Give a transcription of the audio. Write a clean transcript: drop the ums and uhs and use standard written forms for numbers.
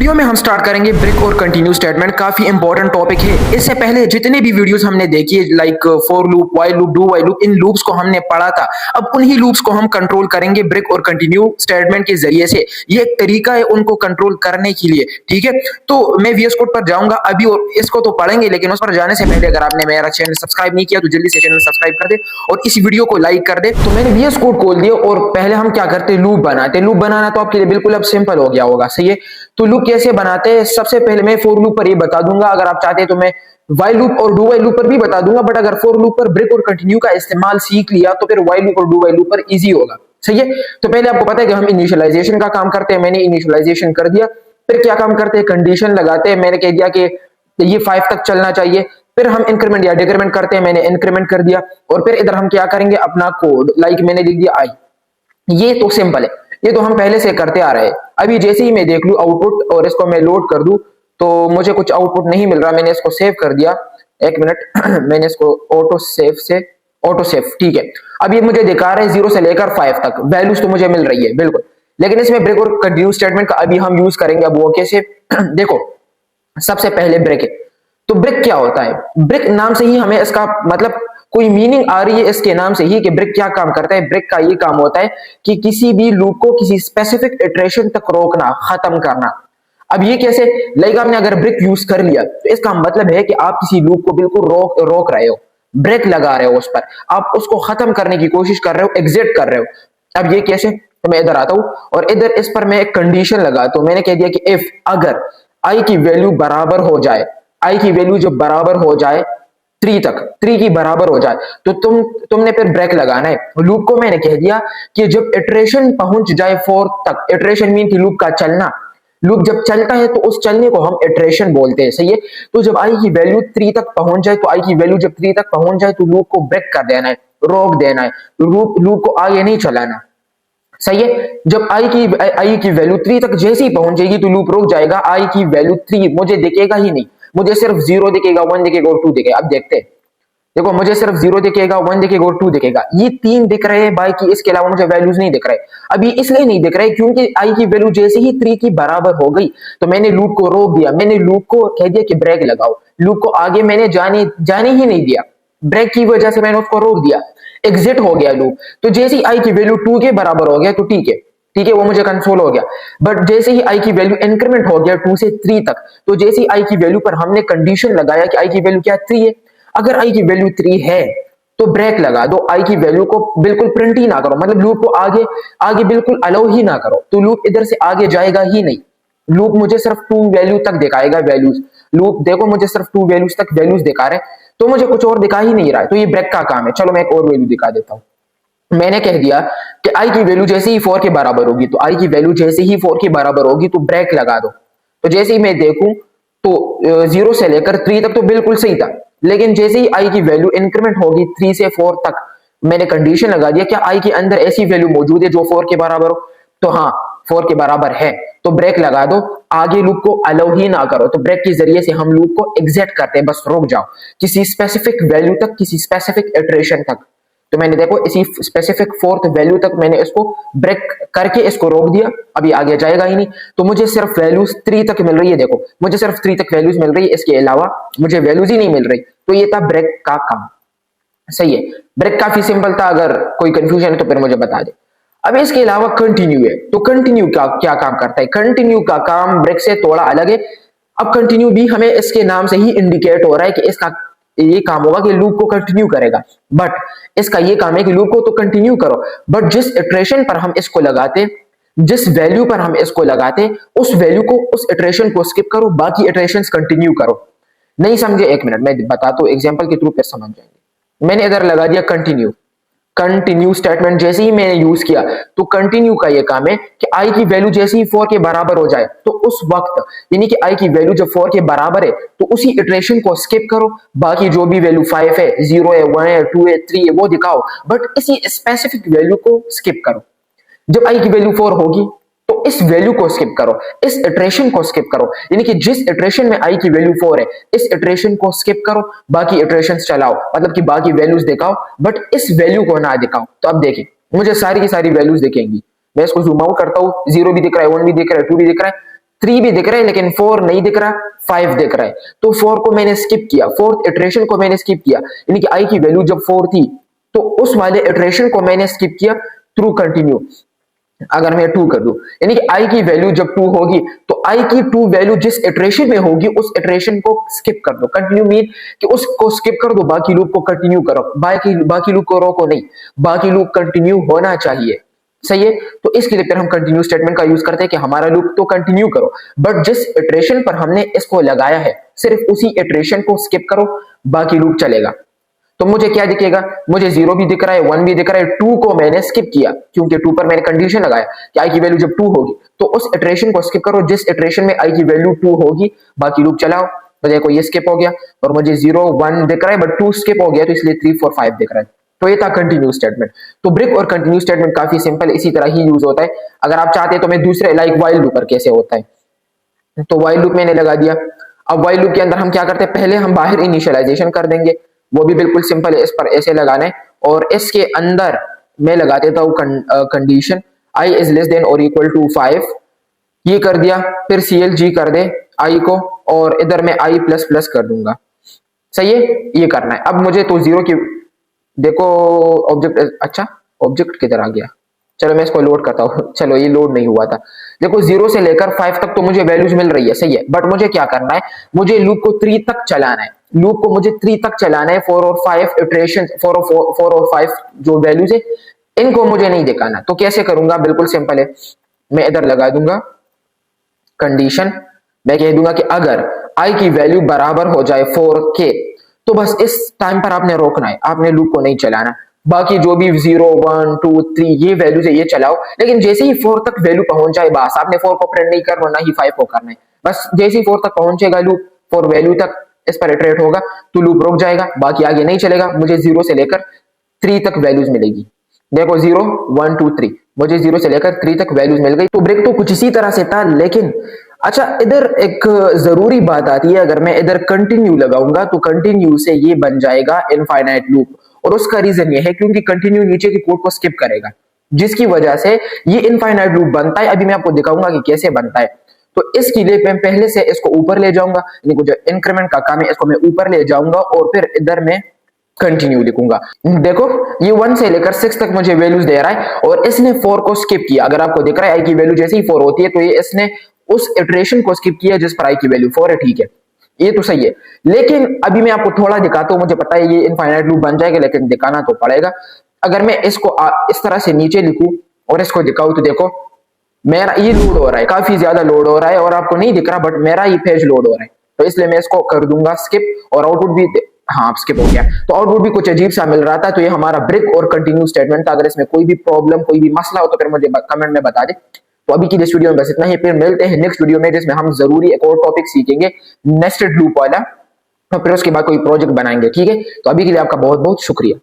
Video में हम start करेंगे ब्रेक और कंटिन्यू स्टेटमेंट। काफी इंपॉर्टेंट टॉपिक है। इससे पहले जितने भी वीडियोस हमने देखी है like for loop, while loop, do while loop, in loops को हमने पढ़ा था। अब उन्हीं लूप्स को हम कंट्रोल करेंगे ब्रेक और कंटिन्यू स्टेटमेंट के जरिए से। ये एक तरीका है उनको कंट्रोल करने के लिए, ठीक है। तो मैं वीएस कोड पर जाऊंगा अभी और इसको तो पढ़ेंगे, लेकिन उस पर जाने से पहले अगर आपने मेरा चैनल सब्सक्राइब नहीं किया तो जल्दी से चैनल सब्सक्राइब कर दे और इस वीडियो को लाइक कर दे। तो मैंने वीएस कोड खोल दिया और पहले हम क्या करते हैं, लूप बनाते हैं। लूप बनाना तो आपके लिए बिल्कुल अब सिंपल हो गया होगा, सही है। तो लूप कैसे बनाते हैं, सबसे पहले मैं फॉर लूप पर ये बता दूंगा। अगर आप चाहते हैं तो मैं व्हाइल लूप और डू व्हाइल लूप पर भी बता दूंगा, बट अगर फॉर लूप पर ब्रेक और कंटिन्यू का इस्तेमाल सीख लिया तो फिर व्हाइल लूप और डू व्हाइल लूप पर इजी होगा, सही है। तो पहले आपको पता है कि हम इनिशियलाइजेशन का काम करते हैं। मैंने इनिशियलाइजेशन कर दिया। फिर क्या काम करते हैं, कंडीशन लगाते हैं। मैंने कह दिया कि ये 5 तक चलना चाहिए। फिर हम इंक्रीमेंट या डिक्रीमेंट करते हैं। मैंने इंक्रीमेंट कर दिया और फिर इधर हम क्या करेंगे, अपना कोड लाइक मैंने लिख दिया आई। ये तो सिंपल है, ये तो हम पहले से करते आ रहे हैं। अभी जैसे ही मैं देख लूं आउटपुट और इसको मैं लोड कर दूं तो मुझे कुछ आउटपुट नहीं मिल रहा। मैंने इसको सेव कर दिया, एक मिनट मैंने इसको ऑटो सेव, ठीक है। अब ये मुझे दिखा रहा है 0 से लेकर 5 तक वैल्यूज तो मुझे मिल रही है बिल्कुल। लेकिन इसमें ब्रेक और कंटिन्यू स्टेटमेंट का अभी हम यूज करेंगे। अब वो कैसे देखो, सबसे पहले ब्रेक है। तो ब्रेक क्या होता है, ब्रेक नाम से ही हमें इसका मतलब कोई मीनिंग आ रही है इसके नाम से ही कि ब्रेक क्या काम करता है। ब्रेक का ये काम होता है कि किसी भी लूप को किसी स्पेसिफिक इटरेशन तक रोकना, खत्म करना। अब ये कैसे, लाइक आपने अगर ब्रेक यूज कर लिया तो इसका मतलब है कि आप किसी लूप को बिल्कुल रोक रहे हो, ब्रेक लगा रहे हो उस पर, आप उसको खत्म करने की कोशिश कर रहे हो, एग्जिट कर रहे हो। अब ये कैसे, तो मैं इधर आता हूं और इधर इस पर मैं एक कंडीशन लगाता हूं। मैंने कह दिया कि इफ अगर आई की वैल्यू बराबर हो जाए, आई की वैल्यू जब बराबर हो जाए 3 तक, 3 की बराबर हो जाए तो तुमने फिर ब्रेक लगाना है। लूप को मैंने कह दिया कि जब इटरेशन पहुंच जाए 4 तक, इटरेशन मीन कि लूप का चलना, लूप जब चलता है तो उस चलने को हम इटरेशन बोलते हैं, सही है। तो जब आई की वैल्यू 3 तक पहुंच जाए, तो आई की वैल्यू जब 3 तक पहुंच जाए तो लूप को ब्रेक कर देना है, रोक देना है। लूप को आगे नहीं चलाना, सही है। जब आई की वैल्यू 3 तक जैसे ही पहुंच जाएगी तो लूप रुक जाएगा। आई की वैल्यू 3 मुझे दिखेगा ही नहीं, मुझे सिर्फ 0 दिखेगा, 1 दिखेगा और 2 दिखेगा। अब देखते हैं, देखो मुझे सिर्फ 0 दिखेगा, 1 दिखेगा और 2 दिखेगा। ये 3 दिख रहे हैं बाकी, इसके अलावा मुझे वैल्यूज नहीं दिख रहे। अब ये इसलिए नहीं दिख रहे क्योंकि आई की वैल्यू जैसे ही 3 की बराबर हो गई तो मैंने लूप को रोक दिया। मैंने लूप को कह दिया कि ब्रेक लगाओ, लूप को आगे मैंने जाने ही नहीं दिया। ब्रेक की वजह से मैंने उसको रोक दिया, एग्जिट हो गया लूप। तो जैसे ही आई की वैल्यू 2 के बराबर हो गया तो ठीक है, ठीक है, वो मुझे कंसोल हो गया। बट जैसे ही आई की वैल्यू इंक्रीमेंट हो गया 2 से 3 तक, तो जैसे ही आई की वैल्यू पर हमने कंडीशन लगाया कि आई की वैल्यू क्या 3 है, अगर आई की वैल्यू 3 है तो ब्रेक लगा दो। आई की वैल्यू को बिल्कुल प्रिंट ही ना करो, मतलब लूप को आगे बिल्कुल अलाउ ही ना करो, तो लूप इधर से आगे जाएगा ही नहीं। लूप मुझे सिर्फ 2 वैल्यू तक दिखाएगा वैल्यूज। लूप देखो मुझे सिर्फ 2 वैल्यूज तक वैल्यूज दिखा रहे, तो मुझे कुछ और दिखा ही नहीं रहा है। तो ये ब्रेक का काम है। चलो मैं एक और वैल्यू दिखा देता हूं। मैंने कह दिया कि आई की वैल्यू जैसे ही 4 के बराबर होगी, तो आई की वैल्यू जैसे ही 4 के बराबर होगी तो ब्रेक लगा दो। तो जैसे ही मैं देखूं तो 0 से लेकर 3 तक तो बिल्कुल सही था, लेकिन जैसे ही आई की वैल्यू इंक्रीमेंट होगी 3 से 4 तक, मैंने कंडीशन लगा दिया कि आई के अंदर ऐसी वैल्यू मौजूद है जो 4 के बराबर हो। तो हाँ 4 के बराबर है, तो ब्रेक लगा दो, आगे लूप को अलाउ ही ना करो। तो ब्रेक के जरिए से हम लूप को एग्जिट करते हैं, बस रुक जाओ किसी स्पेसिफिक वैल्यू तक, किसी स्पेसिफिक इटरेशन तक। तो मैंने देखो इसी स्पेसिफिक 4th वैल्यू तक मैंने इसको ब्रेक करके इसको रोक दिया, अभी आगे जाएगा ही नहीं। तो मुझे सिर्फ वैल्यूज 3 तक मिल रही है, देखो मुझे सिर्फ 3 तक वैल्यूज मिल रही है, इसके अलावा मुझे वैल्यूज ही नहीं मिल रही। तो ये था ब्रेक का काम, सही है। ब्रेक काफी सिंपल था, अगर कोई कंफ्यूजन है तो फिर मुझे बता दे। अब इसके अलावा कंटिन्यू है, तो कंटिन्यू का क्या काम करता है, कंटिन्यू का काम ब्रेक से थोड़ा अलग है। अब कंटिन्यू भी हमें इसके नाम से ही इंडिकेट हो रहा है कि इसका ये काम होगा कि लूप को कंटिन्यू करेगा, बट इसका ये काम है कि लूप को तो कंटिन्यू करो, बट जिस इटरेशन पर हम इसको लगाते, जिस वैल्यू पर हम इसको लगाते, उस वैल्यू को, उस इटरेशन को स्किप करो, बाकी इटरेशंस कंटिन्यू करो। नहीं समझे, एक मिनट मैं बताता हूं एग्जांपल के थ्रू, फिर समझ जाएंगे। मैंने इधर लगा दिया कंटिन्यू, कंटिन्यू स्टेटमेंट जैसे ही मैंने यूज किया तो कंटिन्यू का ये काम है कि आई की वैल्यू जैसे ही 4 के बराबर हो जाए तो उस वक्त, यानी कि आई की वैल्यू जब 4 के बराबर है तो उसी इटरेशन को स्किप करो, बाकी जो भी वैल्यू 5 है, 0 है, 1 है, 2 है, 3 है वो दिखाओ, बट इसी स्पेसिफिक वैल्यू को स्किप करो। जब आई की वैल्यू 4 होगी तो इस वैल्यू को स्किप करो, इस इटरेशन को स्किप करो, यानी कि जिस इटरेशन में आई की वैल्यू 4 है इस इटरेशन को स्किप करो, बाकी इटरेशंस चलाओ, मतलब कि बाकी वैल्यूज दिखाओ, बट इस वैल्यू को ना दिखाओ। तो अब देखिए मुझे सारी की सारी वैल्यूज दिखेंगी। मैं इसको जूम आउट करता हूं, 0 भी दिख रहा है, 1 भी दिख रहा है, 2 भी दिख रहा है, 3 भी दिख रहा है लेकिन 4 नहीं दिख रहा, 5 दिख रहा है, तो 4 को मैंने स्किप किया, फोर्थ इटरेशन को मैंने स्किप किया, यानी कि आई की वैल्यू जब 4 थी तो उस वाले इटरेशन को मैंने स्किप किया थ्रू कंटिन्यू। अगर मैं 2 कर दूं, यानी कि आई की वैल्यू जब 2 होगी तो आई की 2 वैल्यू जिस इटरेशन में होगी उस इटरेशन को स्किप कर दो। कंटिन्यू मीन कि उसको स्किप कर दो, बाकी लूप को कंटिन्यू करो, बाकी लूप को रोको नहीं, बाकी लूप कंटिन्यू होना चाहिए। सही है, तो इसके लिए फिर हम कंटिन्यू स्टेटमेंट का यूज करते हैं कि हमारा लूप तो कंटिन्यू करो, बट जिस इटरेशन पर हमने इसको लगाया है सिर्फ उसी इटरेशन को स्किप करो, बाकी लूप चलेगा। तो मुझे क्या दिखेगा, मुझे 0 भी दिख रहा है, 1 भी दिख रहा है, 2 को मैंने स्किप किया क्योंकि 2 पर मैंने कंडीशन लगाया कि आई की वैल्यू जब 2 होगी तो उस इटरेशन को स्किप करो जिस इटरेशन में आई की वैल्यू 2 होगी, बाकी लूप चलाओ। तो देखो ये स्किप हो गया और मुझे 0 1 दिख रहा है बट 2 स्किप हो गया तो इसलिए 3 4 5 दिख रहा है। तो ये था कंटिन्यू स्टेटमेंट। तो ब्रेक और कंटिन्यू स्टेटमेंट काफी सिंपल इसी तरह ही यूज होता है। अगर आप चाहते हैं तो मैं दूसरे लाइक व्हाइल लूप पर कैसे होता है, तो व्हाइल लूप मैंने लगा दिया। अब व्हाइल लूप के अंदर हम क्या करते हैं, पहले हम बाहर इनिशियलाइजेशन कर देंगे, वो भी बिल्कुल सिंपल है, इस पर ऐसे लगाना है और इसके अंदर मैं लगा देता हूं condition I is less than और इक्वल टू 5, ये कर दिया, फिर CLG कर दे आई को और इधर मैं आई प्लस प्लस कर दूंगा। सही है, ये करना है। अब मुझे तो 0 की देखो ऑब्जेक्ट, अच्छा ऑब्जेक्ट किधर आ गया, चलो मैं इसको लोड करता हूँ, चलो ये लोड नहीं हुआ था। देखो 0 से लेकर 5 तक तो मुझे वैल्यूज मिल रही है, सही है, बट मुझे क्या करना है, मुझे लूप को 3 तक चलाना है, लूप को मुझे 3 तक चलाना है। 4 और 5 इटरेशन, 4 और 5 जो वैल्यूज है इनको मुझे नहीं दिखाना। तो कैसे करूंगा, बिल्कुल सिंपल है, मैं इधर लगा दूंगा कंडीशन, मैं कह दूंगा कि अगर आई की वैल्यू बराबर हो जाए 4 के तो बस इस टाइम पर आपने रोकना है, आपने लूप को नहीं चलाना। बाकी जो भी 0 1 2 3 ये वैल्यूज है ये चलाओ, लेकिन जैसे ही 4 तक वैल्यू पहुंच जाए बस आपने 4 को प्रिंट नहीं करना, ना ही 5 को करना है, बस जैसे ही 4 तक पहुंचेगा लूप 4 वैल्यू तक इस पर इटरेट होगा तो लूप रुक जाएगा, बाकी आगे नहीं चलेगा। मुझे 0 से लेकर 3 तक वैल्यूज मिलेगी। देखो 0 1 2 3, मुझे 0 से लेकर 3 तक वैल्यूज मिल गई। तो ब्रेक तो कुछ इसी तरह से था, लेकिन अच्छा इधर एक जरूरी बात आती है, अगर मैं इधर कंटिन्यू लगाऊंगा तो कंटिन्यू से ये बन जाएगा इनफाइनाइट लूप, और उसका रीजन ये है क्योंकि कंटिन्यू नीचे के कोड को स्किप करेगा, जिसकी वजह से ये इनफाइनाइट लूप बनता है। अभी मैं आपको दिखाऊंगा कि कैसे बनता है। तो इसके लिए मैं पहले से इसको ऊपर ले जाऊंगा, यानी जो इंक्रीमेंट का काम है इसको मैं ऊपर ले जाऊंगा और फिर इधर मैं कंटिन्यू लिखूंगा। देखो ये 1 से लेकर 6 तक मुझे वैल्यूज दे रहा है और इसने 4 को स्किप किया। अगर आपको दिख रहा है आई की वैल्यू जैसे ही 4 होती है तो ये इसने उस इटरेशन को स्किप किया जिस पर आई की वैल्यू 4 है, ठीक है, ये तो सही है। लेकिन अभी मैं आपको थोड़ा दिखाता हूं, मुझे पता है ये इनफाइनाइट लूप बन जाएगा लेकिन दिखाना तो पड़ेगा। अगर मैं इसको इस तरह से नीचे लिखूं और इसको दिखाऊं तो देखो मेरा ये लोड हो रहा है, काफी ज्यादा लोड हो रहा है और आपको नहीं दिख रहा बट मेरा ये पेज लोड हो रहा है, तो इसलिए मैं इसको कर दूंगा स्किप और आउटपुट भी, हाँ स्किप हो गया, तो आउटपुट भी कुछ अजीब सा मिल रहा था। तो ये हमारा ब्रेक और कंटिन्यू स्टेटमेंट था। अगर इसमें कोई भी प्रॉब्लम कोई भी मसला हो तो फिर मुझे कमेंट में बता दे। तो अभी की इस वीडियो में बस इतना ही, फिर मिलते हैं नेक्स्ट वीडियो में जिसमें हम जरूरी एक और टॉपिक सीखेंगे नेस्टेड लूप वाला, तो फिर उसके बाद कोई प्रोजेक्ट बनाएंगे, ठीक है। तो अभी के लिए आपका बहुत बहुत शुक्रिया।